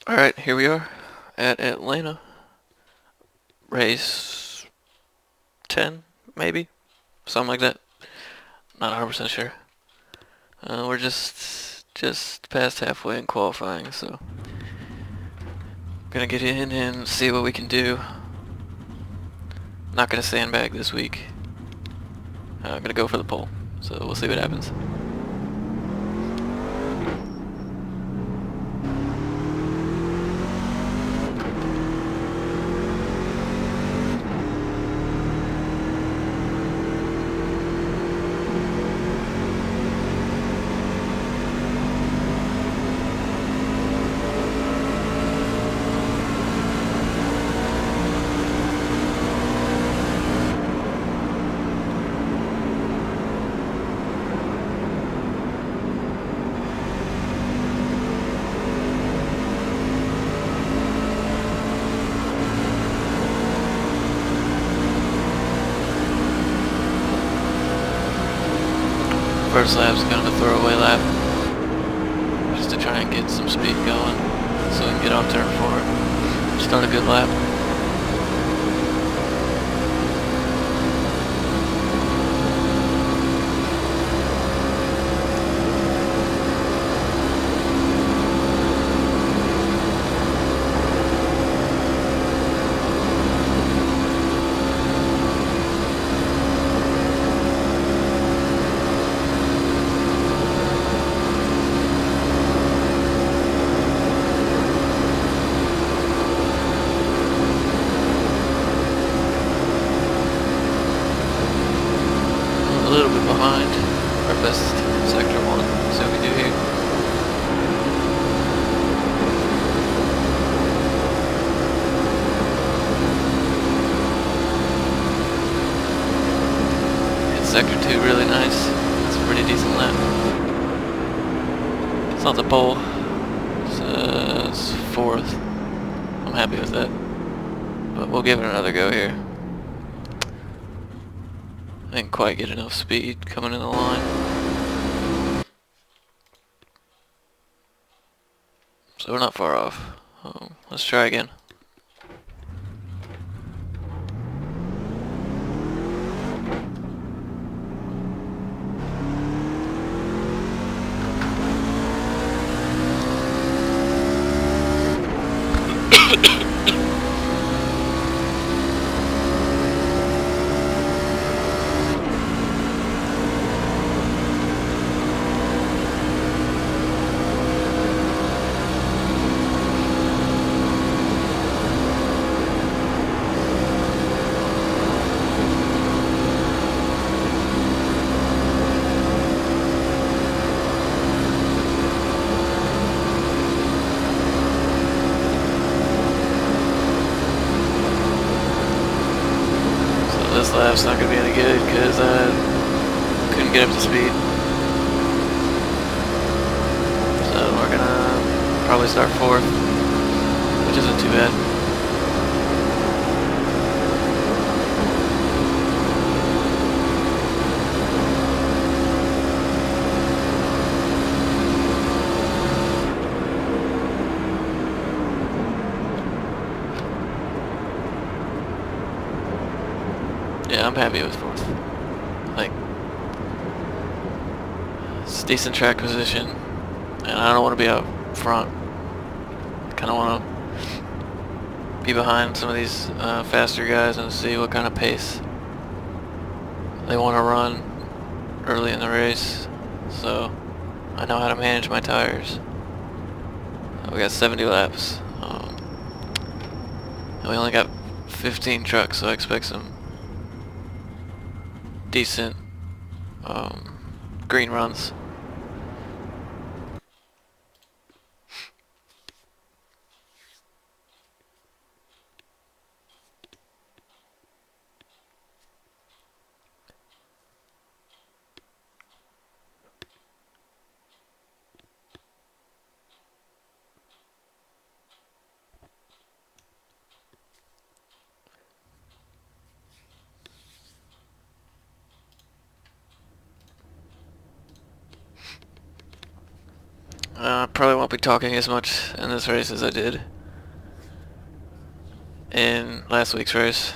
Alright, here we are at Atlanta. Race 10, maybe? Something like that. Not 100% sure. We're just past halfway in qualifying, so gonna get in and see what we can do. Not gonna sandbag this week. I'm gonna go for the pole, so we'll see what happens. First lap's kind of a throwaway lap, just to try and get some speed going, so we can get off turn 4. Start a good lap. A little bit behind our best sector 1, see what we do here. Hit sector 2 really nice. It's a pretty decent lap. It's not the pole, it's 4th. I'm happy with that, but we'll give it another go here. I didn't quite get enough speed coming in the line, so we're not far off. Let's try again. This lap's not going to be any good because I couldn't get up to speed. So we're going to probably start 4th, which isn't too bad. Yeah, I'm happy with 4th. Like, it's a decent track position, and I don't want to be out front. I kind of want to be behind some of these faster guys and see what kind of pace they want to run early in the race, so I know how to manage my tires. We got 70 laps, and we only got 15 trucks, so I expect some decent green runs. Probably won't be talking as much in this race as I did in last week's race.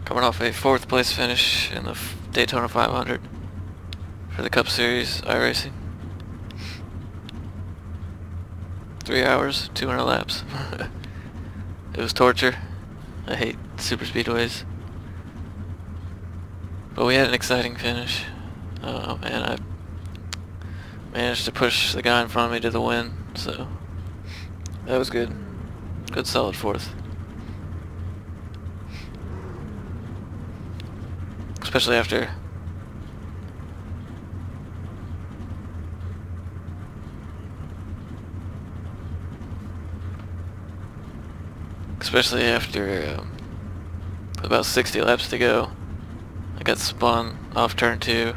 Coming off a 4th place finish in the Daytona 500 for the Cup Series iRacing. 3 hours, 200 laps. It was torture. I hate super speedways. But we had an exciting finish. And I managed to push the guy in front of me to the win, so that was good. Good solid 4th. Especially after about 60 laps to go. I got spun off turn 2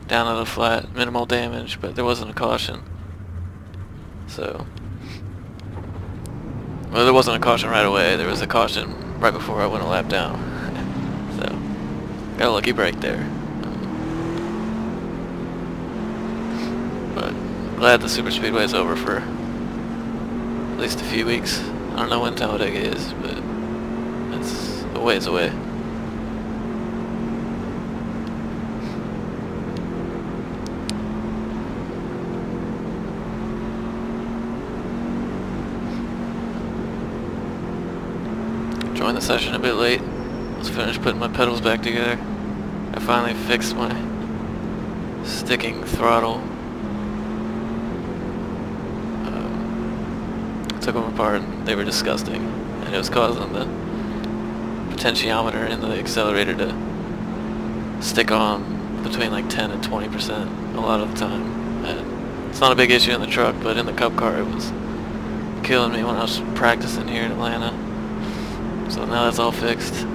down to the flat, minimal damage, but there wasn't a caution. So, well, there wasn't a caution right away. There was a caution right before I went a lap down. So, got a lucky break there. But glad the super speedway is over for at least a few weeks. I don't know when Talladega is, but it's a ways away. Joined the session a bit late. Was finished putting my pedals back together. I finally fixed my sticking throttle. Took them apart and they were disgusting, and it was causing the potentiometer in the accelerator to stick on between like 10 and 20% a lot of the time. And it's not a big issue in the truck, but in the Cup car it was killing me when I was practicing here in Atlanta. So now that's all fixed.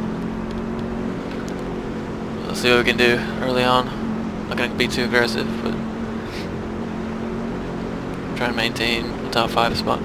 Let's see what we can do early on. Not gonna be too aggressive, but try and maintain the top 5 spot.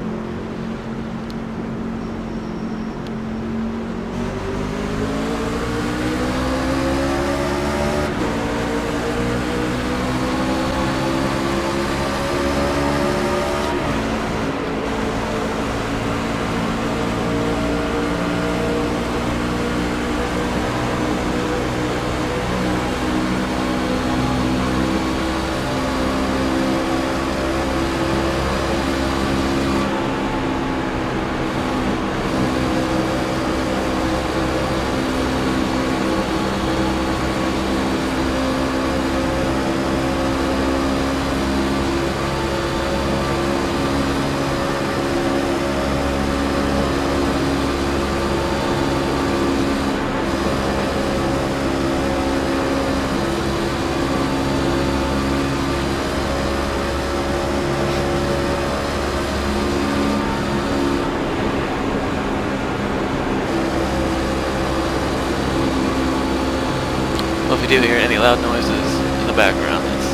If you do hear any loud noises in the background, it's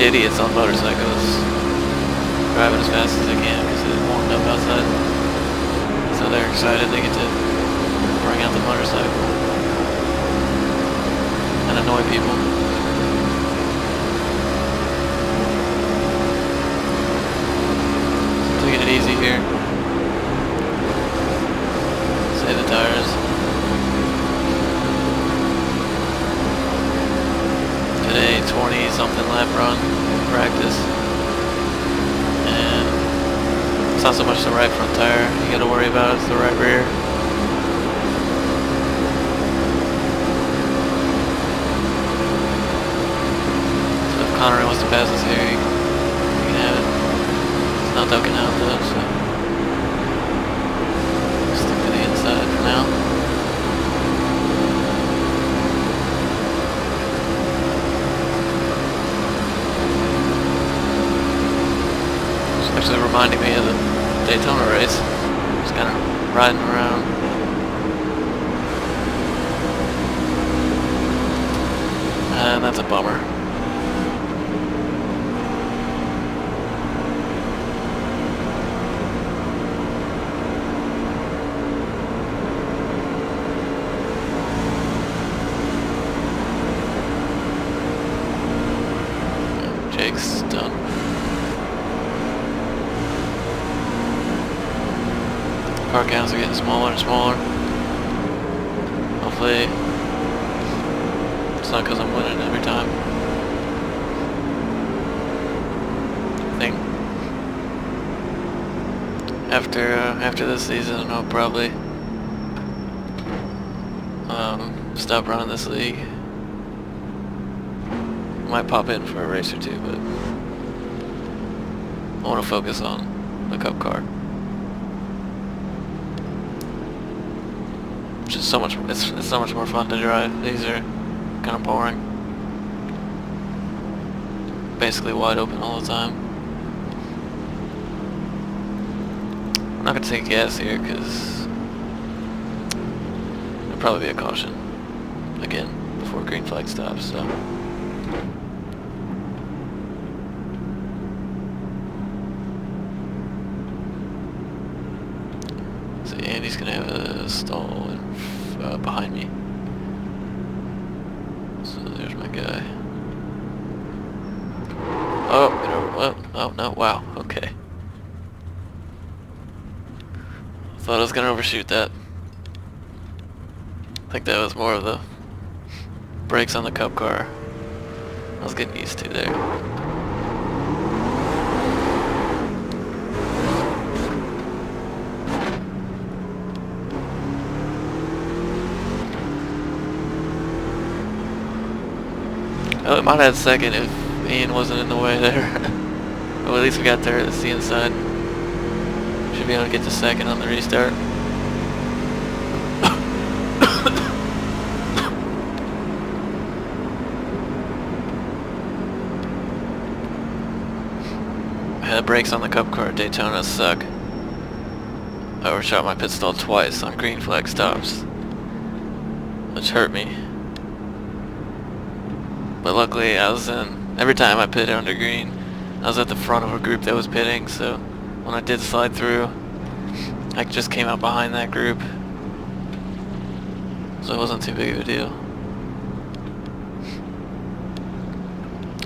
idiots on motorcycles driving as fast as they can because it's warmed up outside. So they're excited they get to bring out the motorcycle and annoy people. Taking it easy here. Save the tires. Today 20 something lap run practice, and it's not so much the right front tire you gotta worry about, it's the right rear. So if Connery wants to pass us here, you can have it. It's not ducking out though, so stick to the inside for now. reminding me of the Daytona race. Just kind of riding around. And that's a bummer. Jake's done. Car counts are getting smaller and smaller. Hopefully it's not because I'm winning every time. I think after this season I'll probably stop running this league. Might pop in for a race or two, but I want to focus on the Cup car. Which is so much, it's so much more fun to drive. These are kind of boring. Basically wide open all the time. I'm not going to take gas here because there'll probably be a caution again before green flag stops, so. Andy's gonna have a stall behind me. So there's my guy. Oh, get over. Oh no! Wow. Okay. Thought I was gonna overshoot that. I think that was more of the brakes on the Cup car I was getting used to there. Oh, it might have had second if Ian wasn't in the way there. Well, at least we got there. That's the inside. Should be able to get to second on the restart. Yeah, the brakes on the Cup car at Daytona suck. I overshot my pit stall twice on green flag stops, which hurt me. But luckily every time I pitted under green, I was at the front of a group that was pitting, so when I did slide through, I just came out behind that group. So it wasn't too big of a deal.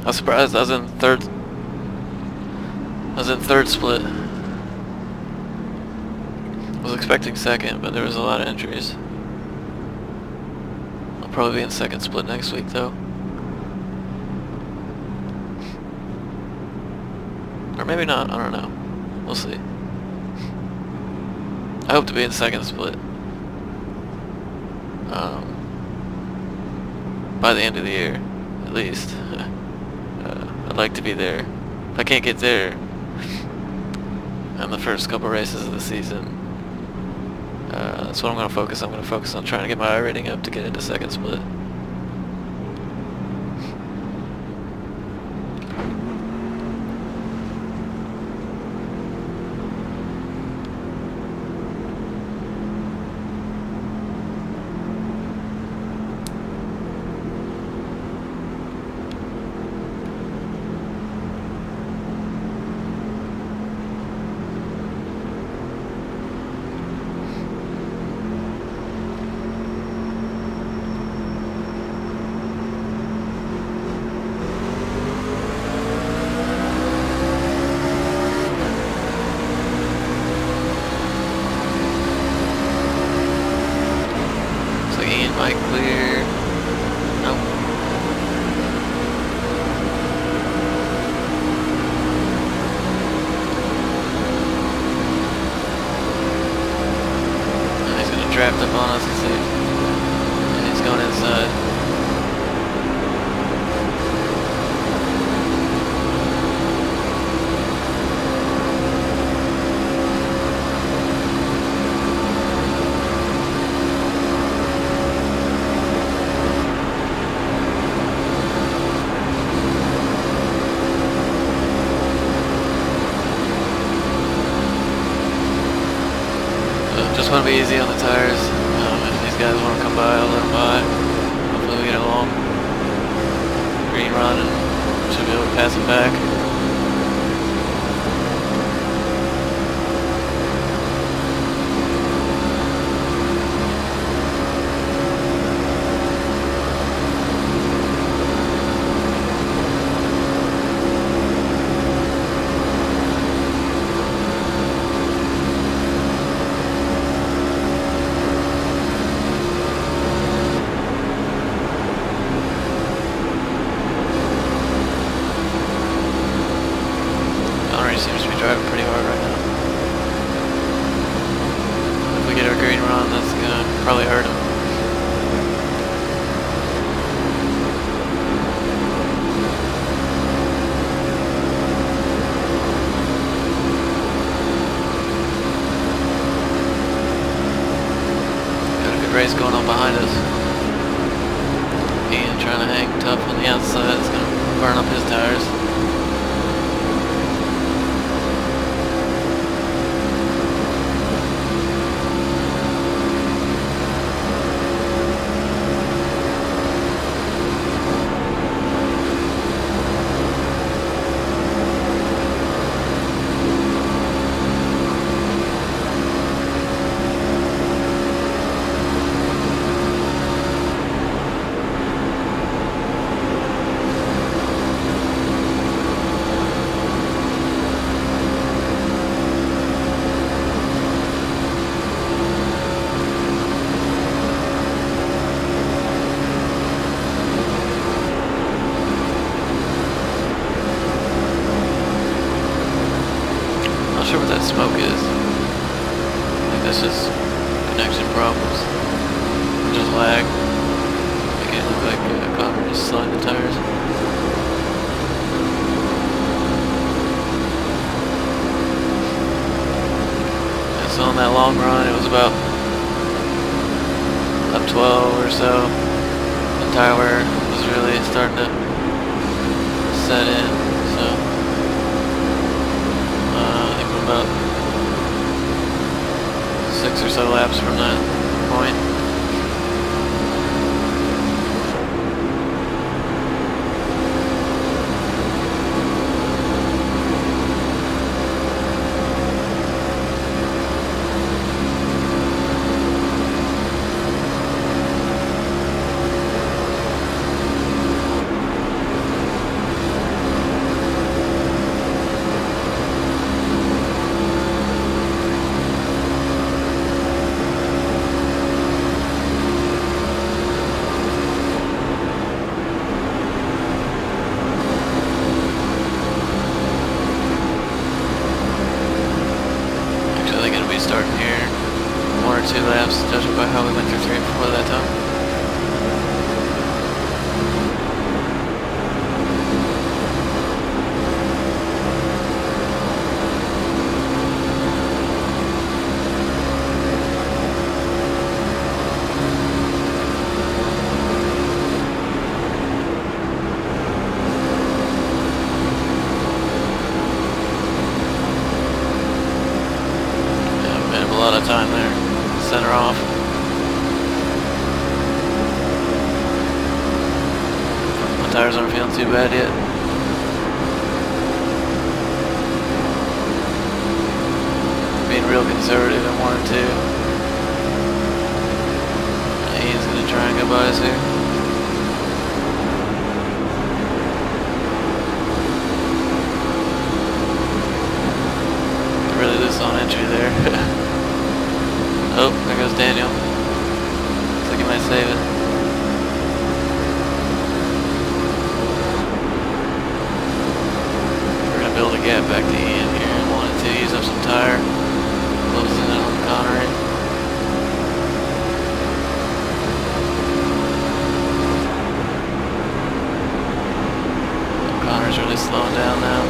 I was surprised I was in third split. I was expecting second, but there was a lot of entries. I'll probably be in second split next week though. Or maybe not, I don't know. We'll see. I hope to be in second split. By the end of the year, at least. I'd like to be there. If I can't get there in the first couple races of the season, that's what I'm going to focus on. I'm going to focus on trying to get my I rating up to get into second split. want to be easy on the tires. If these guys want to come by, I'll let them by. Hopefully we get a long green run and should be able to pass them back. Seems to be driving pretty hard right now. If we get our green run, that's gonna probably hurt him. Got a good race going on behind us. Ian trying to hang tough on the outside. It's gonna burn up his tires. Not sure what that smoke is. I think that's just connection problems. Just lag. Make it look like Connor just sliding the tires. And so on that long run, it was about up 12 or so. The tire wear was really starting to set in. So. About 6 or so laps from that point. Starting here, 1 or 2 laps, judging by how we went through 3 and 4 that time. A lot of time there. Center off. My tires aren't feeling too bad yet. Being real conservative in 1 and 2. He's gonna try and go by us here. Really loose on entry there. Oh, there goes Daniel. Looks like he might save it. We're going to build a gap back to Ian here in 1 and 2. Use up some tire. Closing in on Connery. Connor's really slowing down now.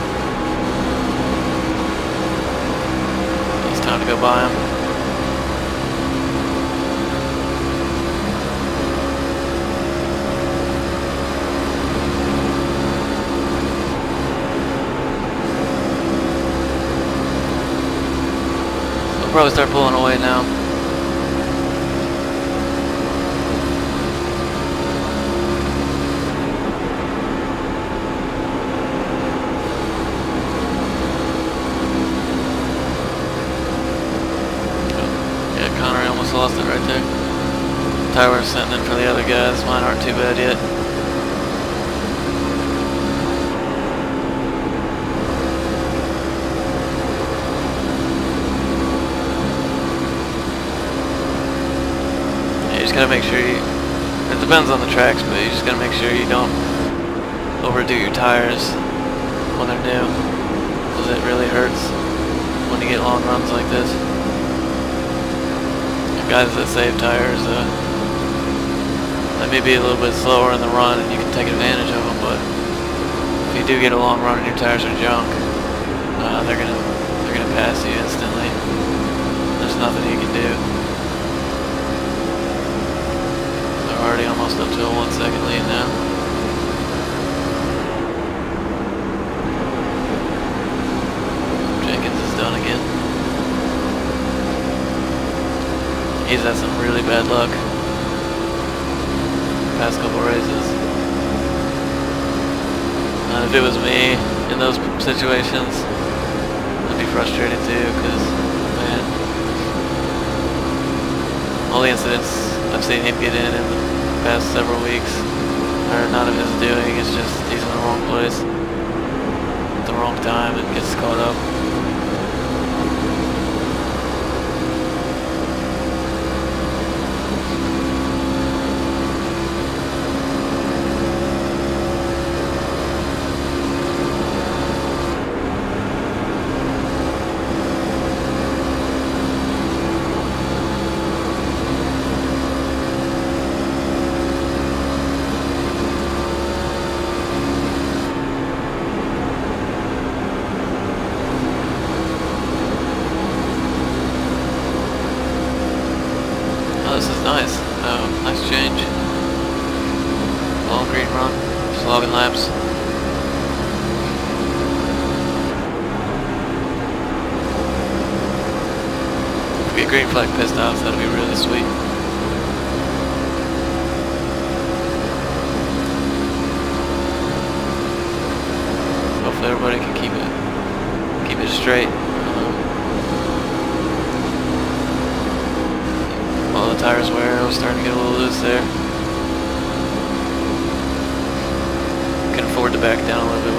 It's time to go by him. Probably start pulling away now. tire we're sending in for the other guys. Mine aren't too bad yet. Yeah, you just gotta make sure you, it depends on the tracks, but you just gotta make sure you don't overdo your tires when they're new, because it really hurts when you get long runs like this. And guys that save tires, they may be a little bit slower in the run and you can take advantage of them, but if you do get a long run and your tires are junk, they're gonna pass you instantly. There's nothing you can do. They're already almost up to a 1 second lead now. Jenkins is done again. He's had some really bad luck past couple races. If it was me in those situations, I'd be frustrated too, because, man, all the incidents I've seen him get in the past several weeks are not of his doing. It's just he's in the wrong place at the wrong time and gets caught up. This is nice. Nice change. Long green run. Just logging laps. If we get green flag pit stops, that'll be really sweet. Hopefully everybody can keep it straight. While the tires wear, I was starting to get a little loose there. Can afford to back down a little bit.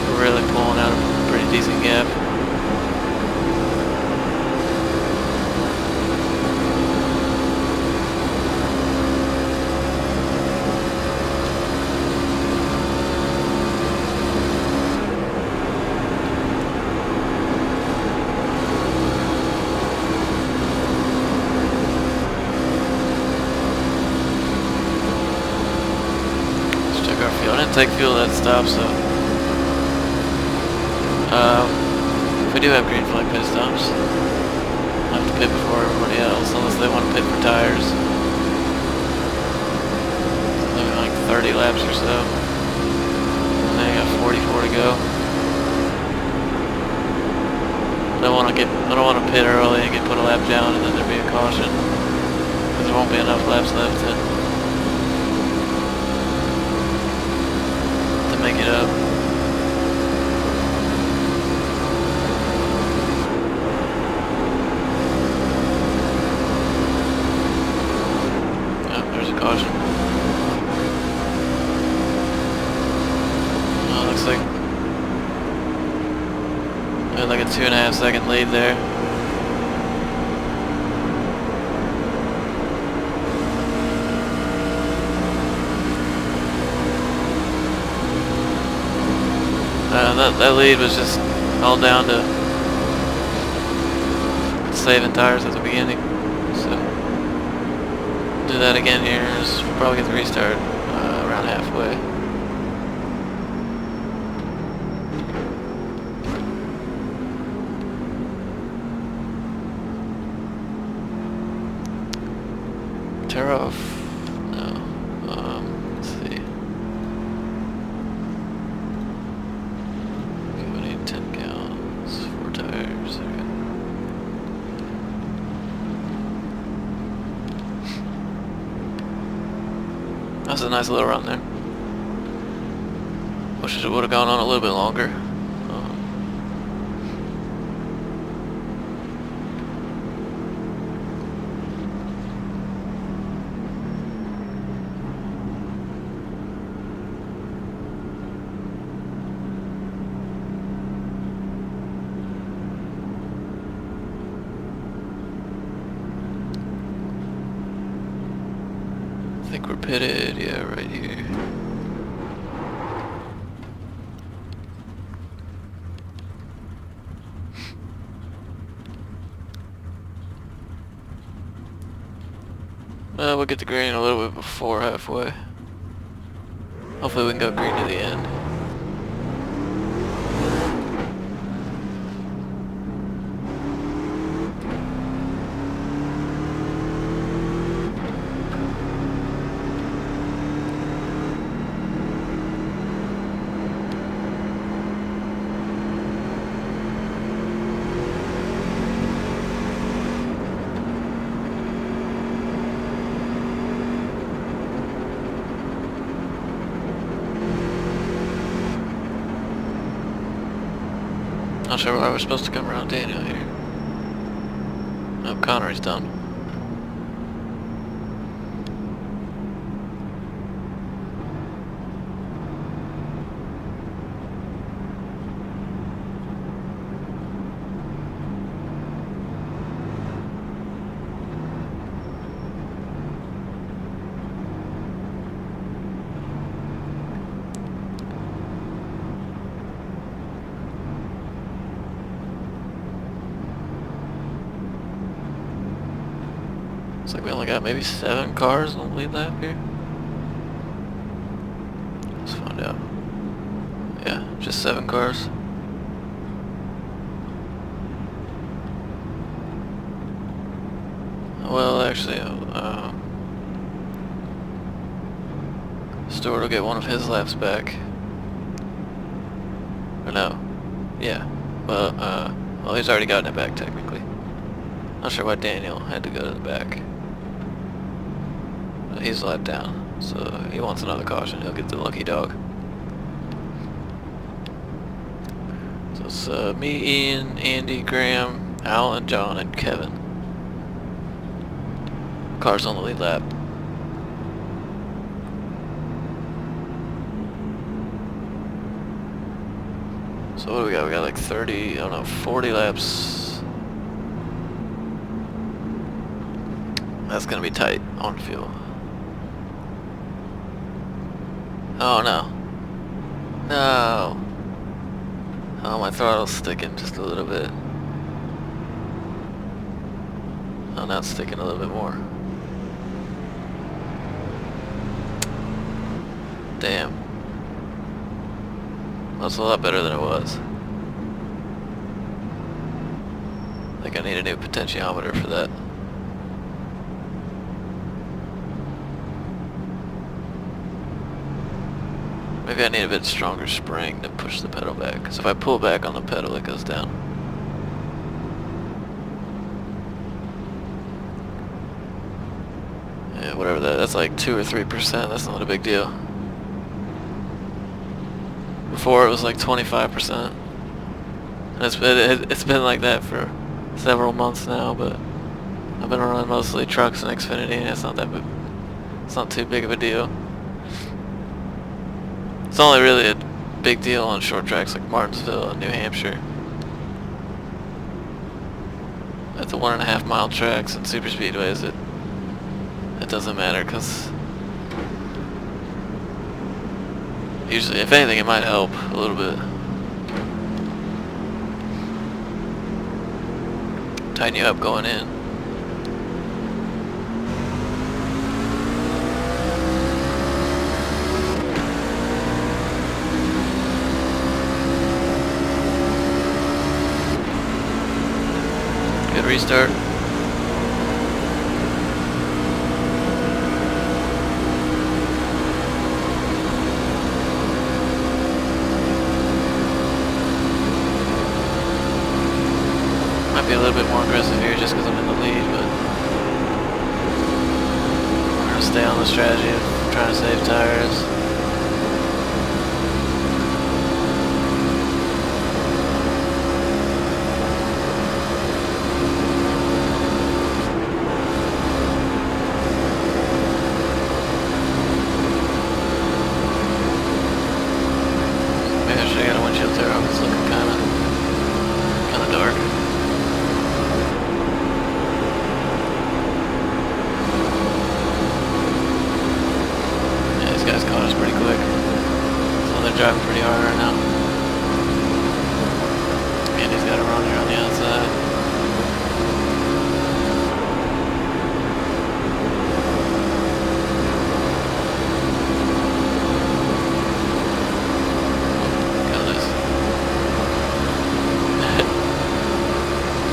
We're really pulling out a pretty decent gap. I didn't take fuel that stop, so if we do have green flag pit stops, I'll have to pit before everybody else, unless they want to pit for tires. Maybe like 30 laps or so. And then I got 44 to go. I don't want to pit early and get put a lap down and then there be a caution, because there won't be enough laps left to make it up. Oh, there's a caution. Oh, looks like I had like a 2.5 second lead there. That lead was just all down to saving tires at the beginning. So do that again here. Just probably get the restart around halfway. Tear off. No. Let's see. We need 10 gallons, 4 tires. Okay. That's a nice little run there. Wish it would have gone on a little bit longer. we're pitted, yeah, right here. Well, we'll get the green a little bit before halfway. Hopefully we can go green to the end. Not sure why we're supposed to come around Daniel here. Oh, Connery's done. Looks like we only got maybe 7 cars on the lead lap here. Let's find out. Yeah, just 7 cars. Well, actually, Stewart will get one of his laps back. Or no. Yeah. Well, he's already gotten it back technically. Not sure why Daniel had to go to the back. But he's let down, so he wants another caution. He'll get the lucky dog. So it's me, Ian, Andy, Graham, Alan, John, and Kevin. Cars on the lead lap. So what do we got? We got like 30, I don't know, 40 laps. That's gonna be tight on fuel. Oh no. No. Oh, my throttle's sticking just a little bit. Oh, now it's sticking a little bit more. Damn. That's a lot better than it was. I think I need a new potentiometer for that. Maybe I need a bit stronger spring to push the pedal back, because if I pull back on the pedal it goes down. Yeah, whatever that's like 2 or 3%, that's not a big deal. Before it was like 25%. And it's been like that for several months now, but I've been running mostly trucks and Xfinity, and it's not that big, it's not too big of a deal. It's only really a big deal on short tracks like Martinsville and New Hampshire. At the 1.5 mile tracks and super speedways, it doesn't matter, because usually, if anything, it might help a little bit. Tighten you up going in. Good restart. Might be a little bit more aggressive here just because I'm in the lead, but we're going to stay on the strategy of trying to save tires. Maybe I should have got a windshield tear off. It's looking kind of dark. driving pretty hard right now. And he's got a run here on the outside.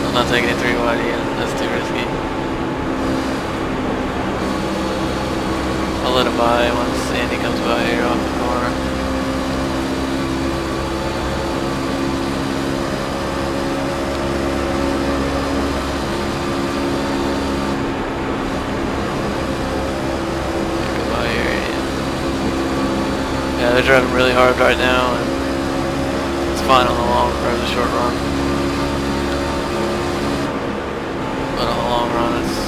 I'm not taking it 3 wide again. That's too risky. I'll let him by once Andy comes by here off the corner. Come by here. Yeah, they're driving really hard right now, and it's fine on the long or the short run. But on the long run, it's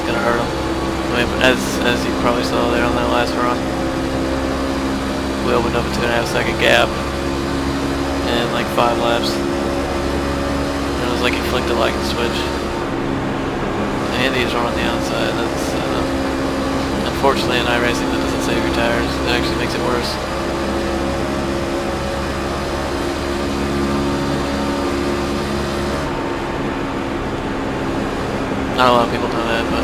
gonna hurt them. I mean, as you probably saw there on that last run, we opened up a 2.5 second gap in like 5 laps. And it was like he flicked a light switch. Andy's on the outside. That's unfortunately in iRacing that doesn't save your tires. It actually makes it worse. Not a lot of people know that, but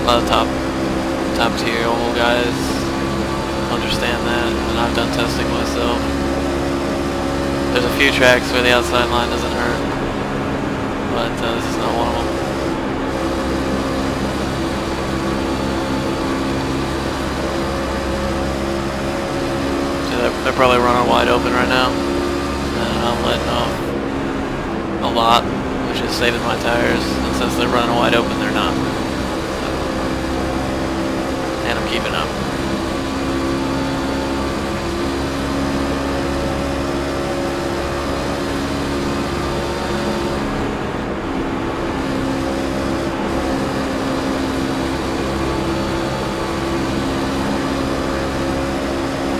a lot of top tier old guys understand that, and I've done testing myself. There's a few tracks where the outside line doesn't hurt, but this is not one of them. So they're probably running wide open right now, and I'm letting off a lot, which is saving my tires, and since they're running wide open, they're not. And I'm keeping up.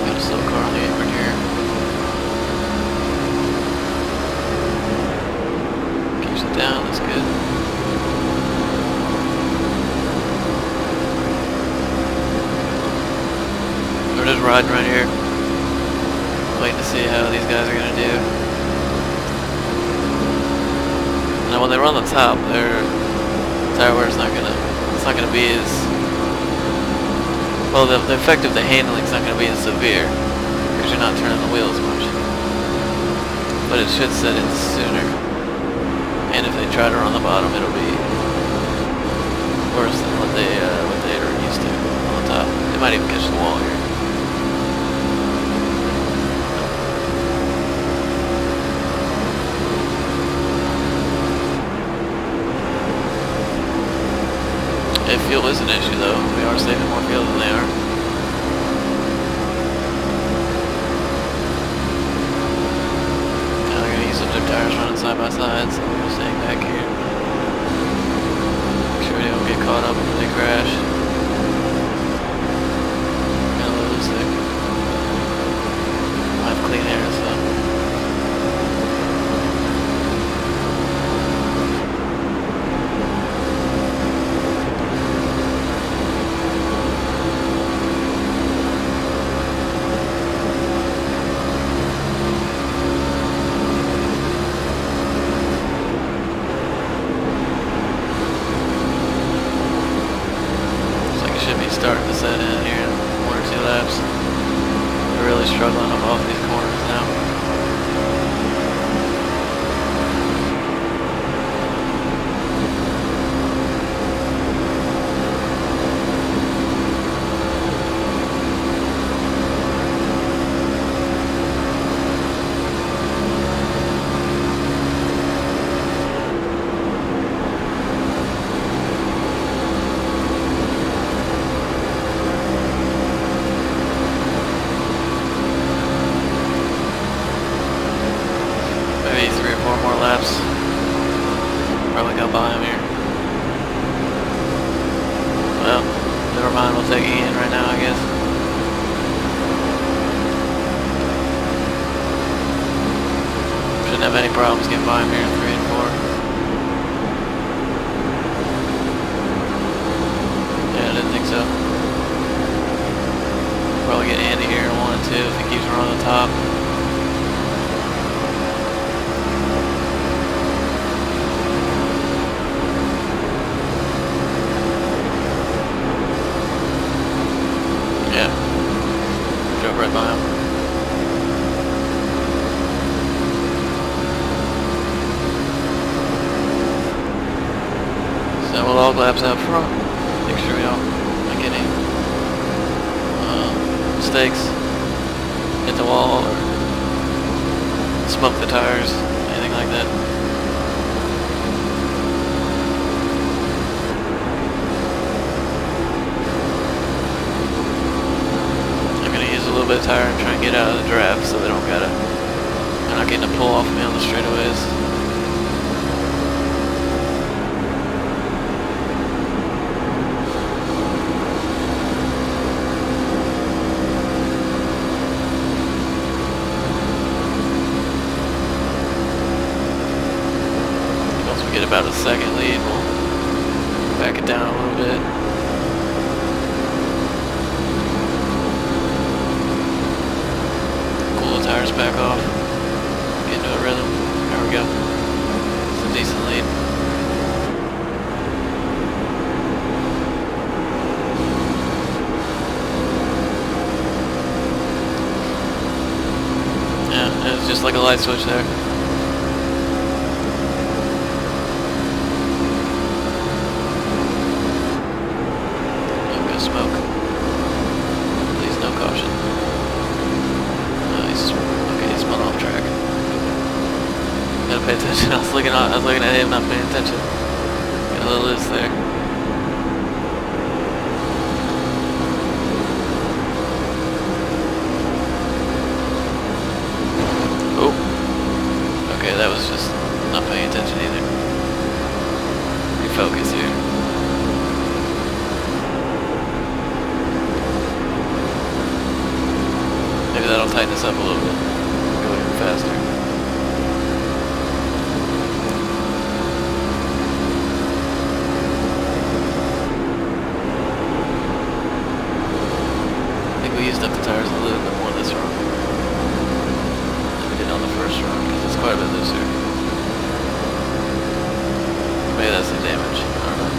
Got a slow car on the apron here. Keeps it down, that's good. We're just riding right here, waiting to see how these guys are gonna do. Now, when they run the top, their tire wear is not gonna be as well. The effect of the handling's not gonna be as severe because you're not turning the wheel as much. But it should set in sooner. And if they try to run the bottom, it'll be worse than what they are used to on the top. They might even catch the wall here. If fuel is an issue though, we are saving more fuel than they are. Now they're going to use up their tires running side by side, so we're staying back here. Make sure they don't get caught up when they crash. Gonna lose it. I have clean air, so. Starting to set in here in 1 or 2 laps. They're really struggling up off these corners now. Laps. Probably got by him here. Well, never mind, we'll take Ian right now, I guess. Shouldn't have any problems getting by him here in 3 and 4. Yeah, I didn't think so. too if he keeps running on the top. Yeah. Drove right by him. So we'll all laps out front. Make sure we don't make any mistakes. Hit the wall or smoke the tires, anything like that. I'm gonna use a little bit of tire and try and get out of the draft so they're not getting a pull off me on the straightaways. Get about a second lead, we'll back it down a little bit. Cool the tires back off. Get into a rhythm. There we go. It's a decent lead. Yeah, it's just like a light switch there. Smoke. Please, no caution. He's spun off track. Gotta pay attention. I was looking at him, not paying attention. Got a little loose there. Oh. Okay, that was just not paying attention either. Refocus here. Maybe that'll tighten us up a little bit. Go even faster. I think we used up the tires a little bit more this run than we did on the first run because it's quite a bit looser. Maybe that's the damage. I don't know.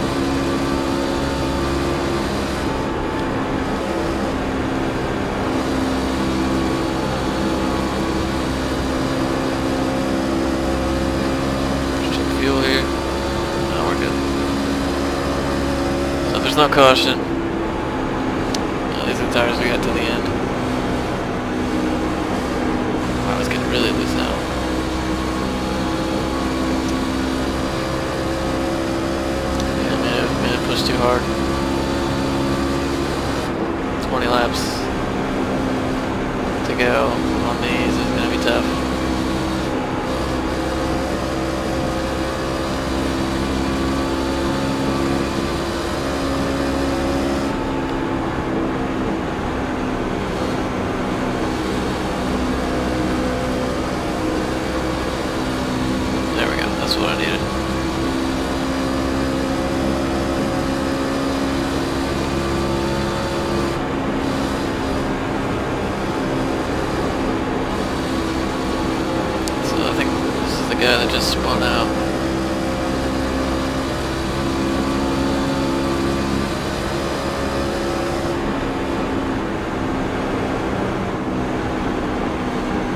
Fuel here. No, we're good. So there's no caution. These are the tires we got to the end. I was getting really loose now. Yeah, man, it pushed too hard. 20 laps to go on these is gonna be tough. That's what I needed. So I think this is the guy that just spun out.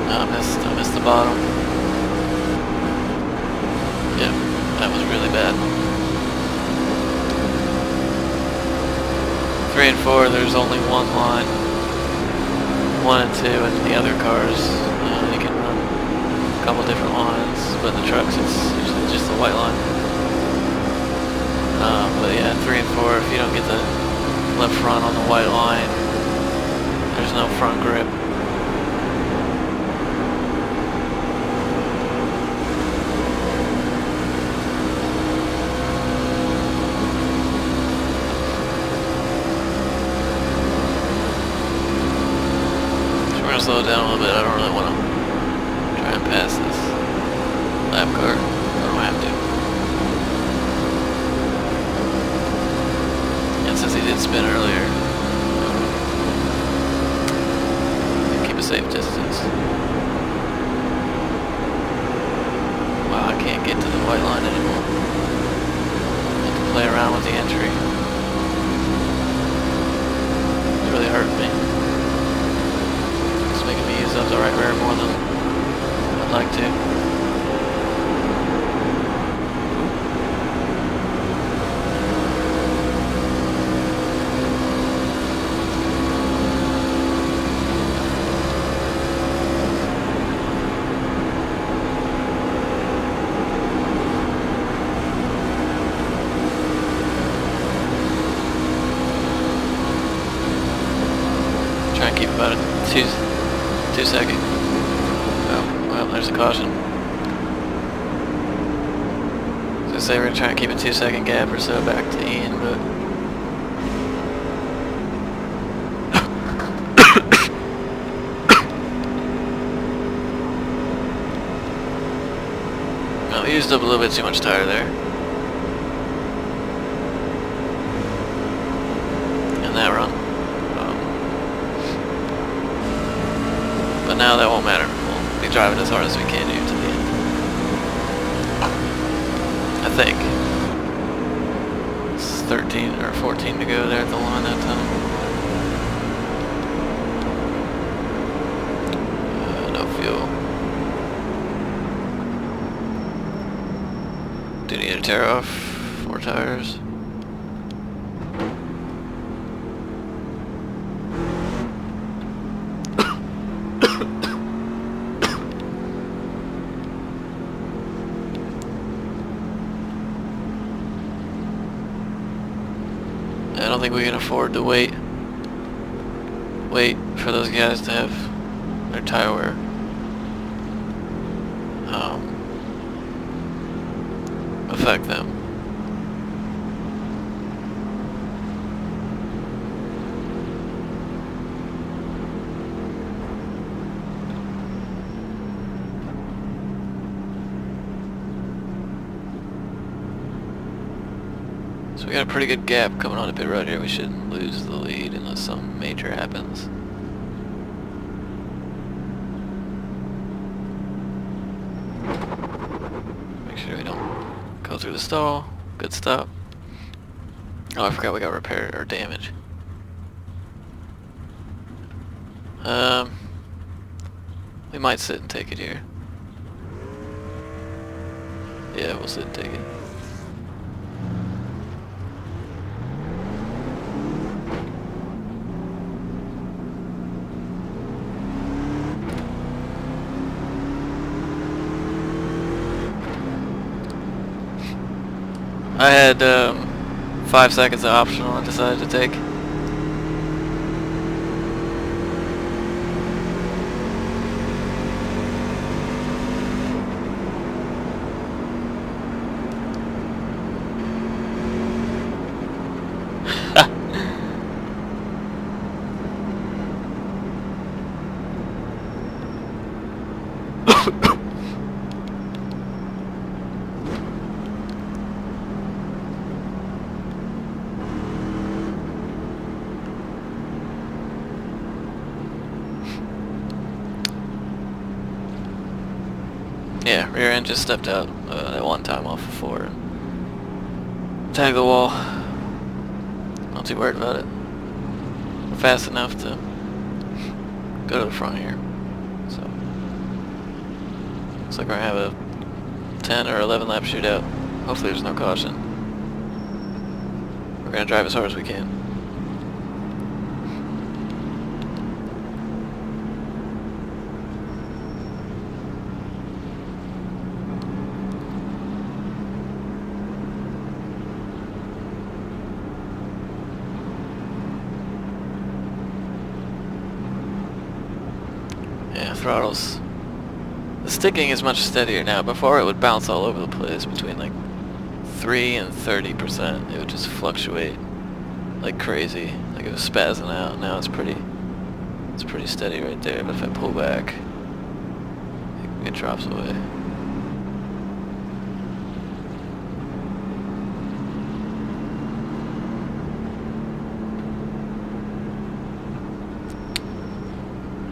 No, I missed the bottom. Yep, that was really bad. 3 and 4, there's only one line. 1 and 2 in the other cars. You can run a couple different lines, but in the trucks it's usually just the white line. But yeah, 3 and 4, if you don't get the left front on the white line, there's no front grip. Slow it down a little bit. I don't really want to try and pass this lap car. I don't have to. And since he did spin earlier, keep and keep about a 2-second. Oh, well, there's a caution. So say we're gonna try and keep a 2-second gap or so back to Ian, but well, we used up a little bit too much tire there. In that run. But now that won't matter. We'll be driving as hard as we can here to the end. I think. It's 13 or 14 to go there at the line that time. No fuel. Do need to tear off 4 tires. I don't think we can afford to wait for those guys to have their tire wear. Affect them. So we got a pretty good gap coming on to pit road here. We shouldn't lose the lead unless something major happens. Make sure we don't go through the stall. Good stop. Oh, I forgot we got repair or damage. We might sit and take it here. Yeah, we'll sit and take it. I had 5 seconds of optional I decided to take. Yeah, rear end just stepped out that one time off of 4 and tagged the wall. Not too worried about it. We're fast enough to go to the front here. So looks like we're gonna have a 10 or 11 lap shootout. Hopefully there's no caution. We're gonna drive as hard as we can. Yeah, throttles. The sticking is much steadier now. Before it would bounce all over the place between like 3 and 30%. It would just fluctuate like crazy. Like it was spazzing out. Now it's pretty steady right there. But if I pull back, it drops away.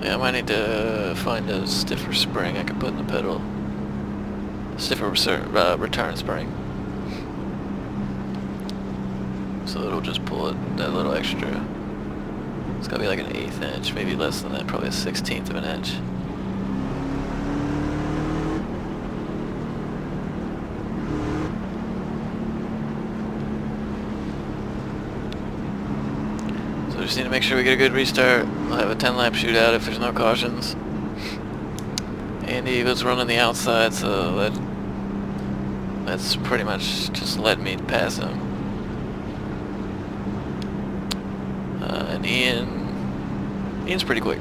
Yeah, I might need to find a stiffer spring I can put in the pedal. Stiffer return spring. So it'll just pull it that little extra. It's gotta be like an 1/8 inch, maybe less than that, probably a 1/16 of an inch. So just need to make sure we get a good restart. We'll have a 10 lap shootout if there's no cautions. Andy was running the outside, so that's pretty much just letting me pass Ian's pretty quick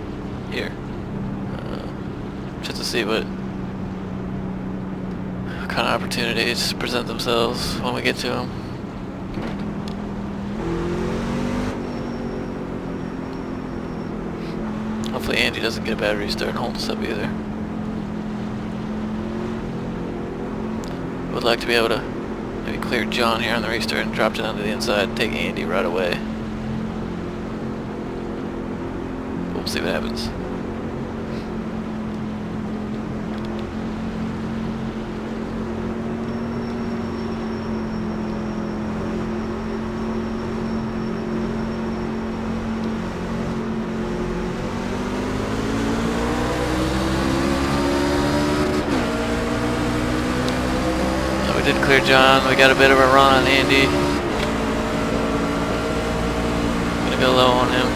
here. Just to see what kind of opportunities present themselves when we get to them. Hopefully Andy doesn't get a bad restart and hold us up either. Would like to be able to maybe clear John here on the restart and drop down to the inside and take Andy right away. But we'll see what happens. Did clear John. We got a bit of a run on Andy. Gonna go low on him.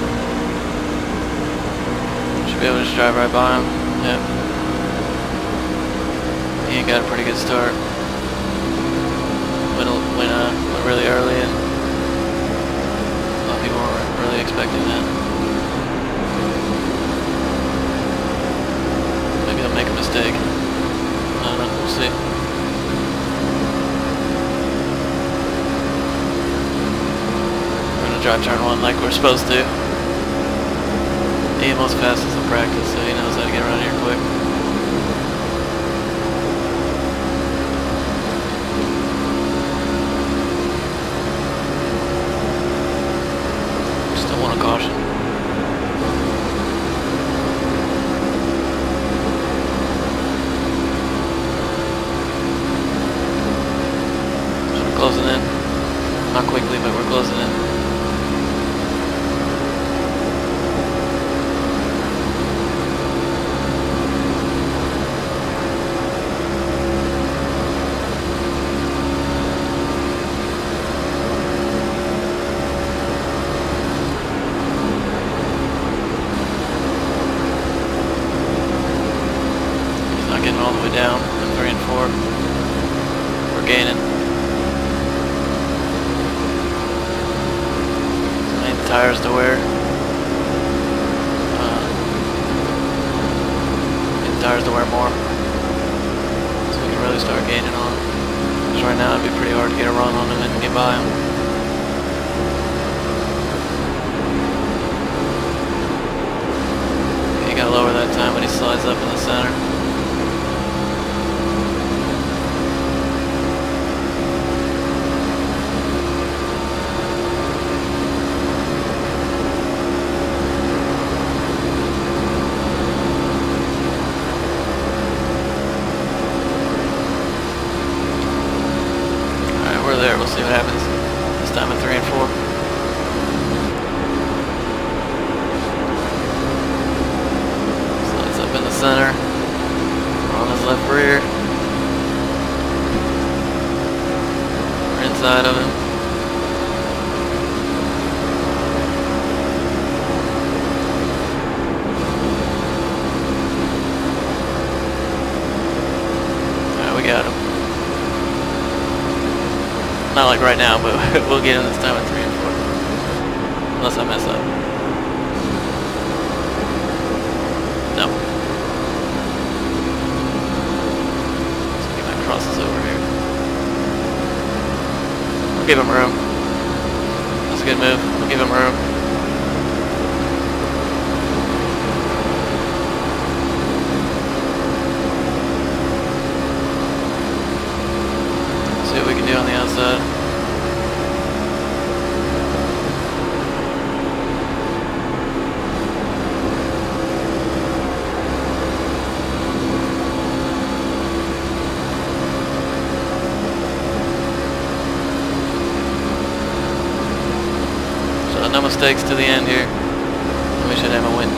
Should be able to just drive right by him. Yep. Ian got a pretty good start. Went really early, and a lot of people weren't really expecting that. Maybe they'll make a mistake. I don't know. We'll see. Drive turn one like we're supposed to. Ian was fastest in practice, so he knows how to get around here quick. Still want a caution. So we're closing in. Not quickly, but we're closing in. All the way down in 3 and 4. We're gaining. Need the tires to wear. Need the tires to wear more, so we can really start gaining on. Because right now it'd be pretty hard to get a run on him and get by him. You gotta lower that time when he slides up in the center. There, we'll see what happens this time in 3 and 4. Slides up in the center. We're on his left rear. We're inside of him. Alright, we got him. Not like right now, but we'll get him this time in 3 and 4. Unless I mess up. No. Let's get my crosses over here. We'll give him room. That's a good move. We'll give him room. See what we can do on the outside. So no mistakes to the end here. We should have a win.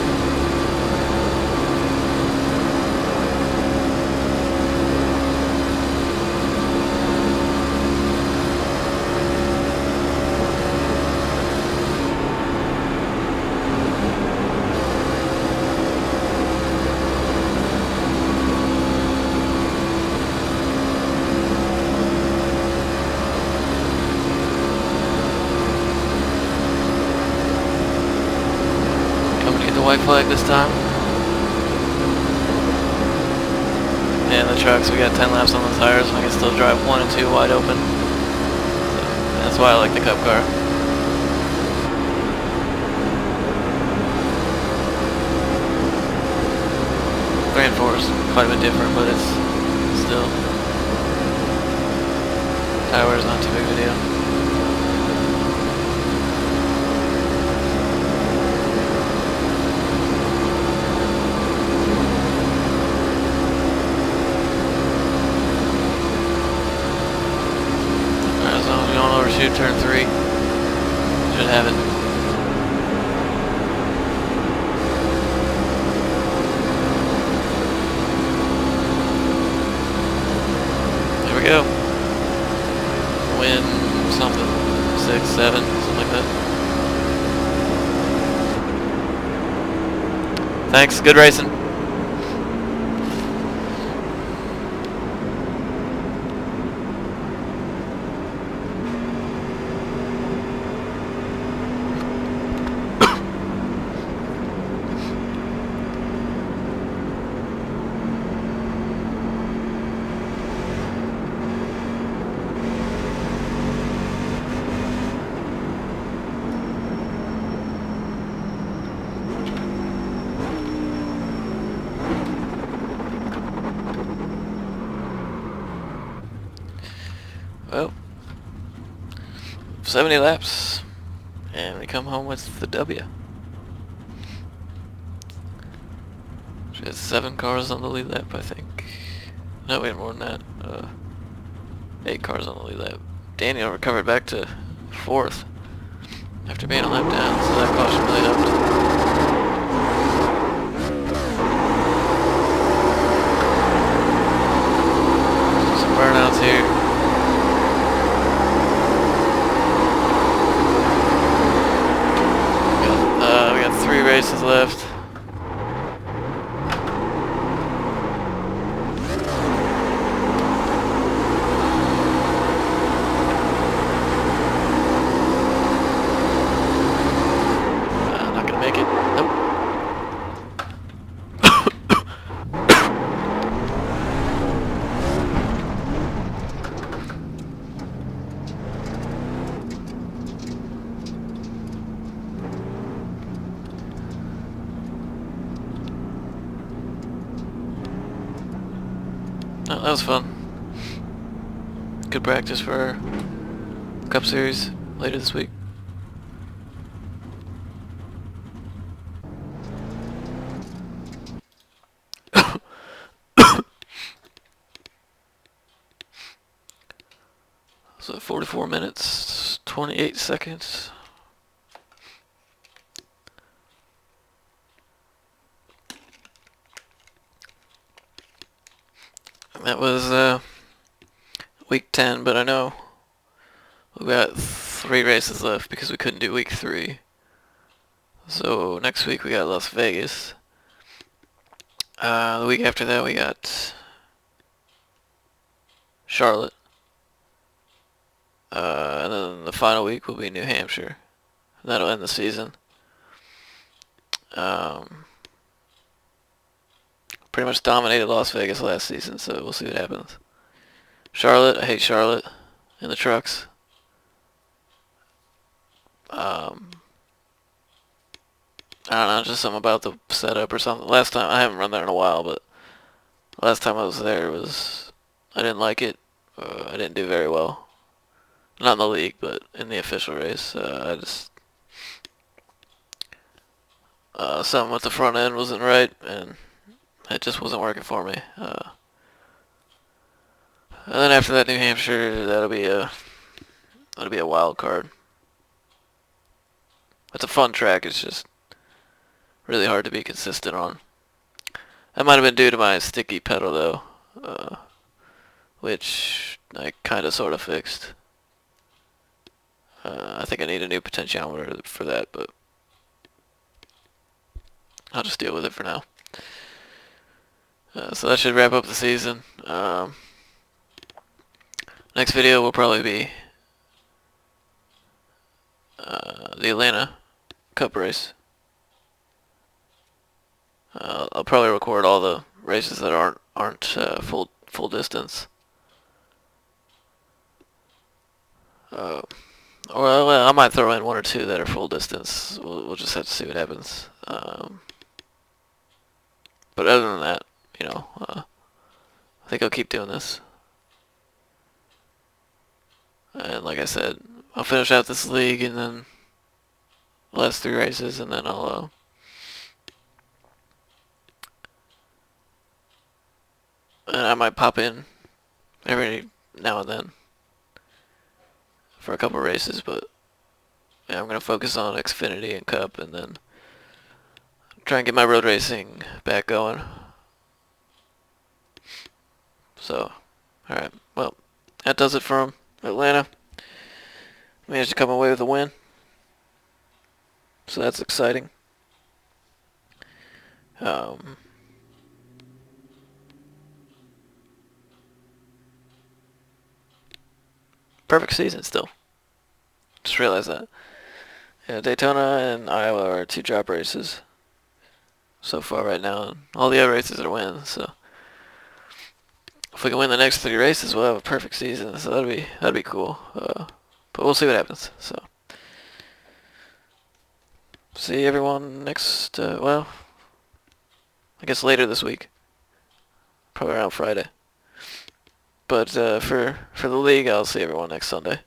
white flag this time. And the trucks, we got 10 laps on the tires, so I can still drive 1 and 2 wide open. So that's why I like the Cup car. 3 and 4 is quite a bit different, but it's still, tire wear is not too big of a deal. As long as we don't overshoot turn 3, should have it. Here we go. Win something, 6, 7, something like that. Thanks, good racing. Well, 70 laps, and we come home with the W. We had 7 cars on the lead lap, I think. No, we had more than that. 8 cars on the lead lap. Daniel recovered back to 4th after being a lap down, so that caution really helped. Some burnouts here. We got 3 races left. Not gonna make it. Nope. Oh, that was fun. Good practice for our Cup Series later this week. So 44 minutes, 28 seconds. And that was week 10, but I know we got 3 races left because we couldn't do week 3. So next week we got Las Vegas. The week after that we got Charlotte. And then the final week will be New Hampshire. And that'll end the season. Pretty much dominated Las Vegas last season, so we'll see what happens. Charlotte, I hate Charlotte in the trucks. I don't know, just something about the setup or something. Last time, I haven't run there in a while, but last time I was there I didn't like it. I didn't do very well. Not in the league, but in the official race. I just something with the front end wasn't right, and it just wasn't working for me. And then after that, New Hampshire, that'll be a wild card. It's a fun track. It's just really hard to be consistent on. That might have been due to my sticky pedal though, which I kind of sort of fixed. I think I need a new potentiometer for that, but I'll just deal with it for now. So that should wrap up the season. Next video will probably be the Atlanta Cup race. I'll probably record all the races that aren't full distance. Well, I might throw in one or two that are full distance. We'll just have to see what happens. But other than that, I think I'll keep doing this. And like I said, I'll finish out this league and then the last 3 races, and then and I might pop in every now and then for a couple races, but yeah, I'm gonna focus on Xfinity and Cup, and then try and get my road racing back going. So, alright, well, that does it from Atlanta. Managed to come away with a win, so that's exciting. Perfect season still. Just realized that. Yeah, Daytona and Iowa are 2 drop races so far right now, and all the other races are wins. So if we can win the next 3 races, we'll have a perfect season. So that'd be cool. But we'll see what happens. So see everyone next. Well, I guess later this week, probably around Friday. But for the league, I'll see everyone next Sunday.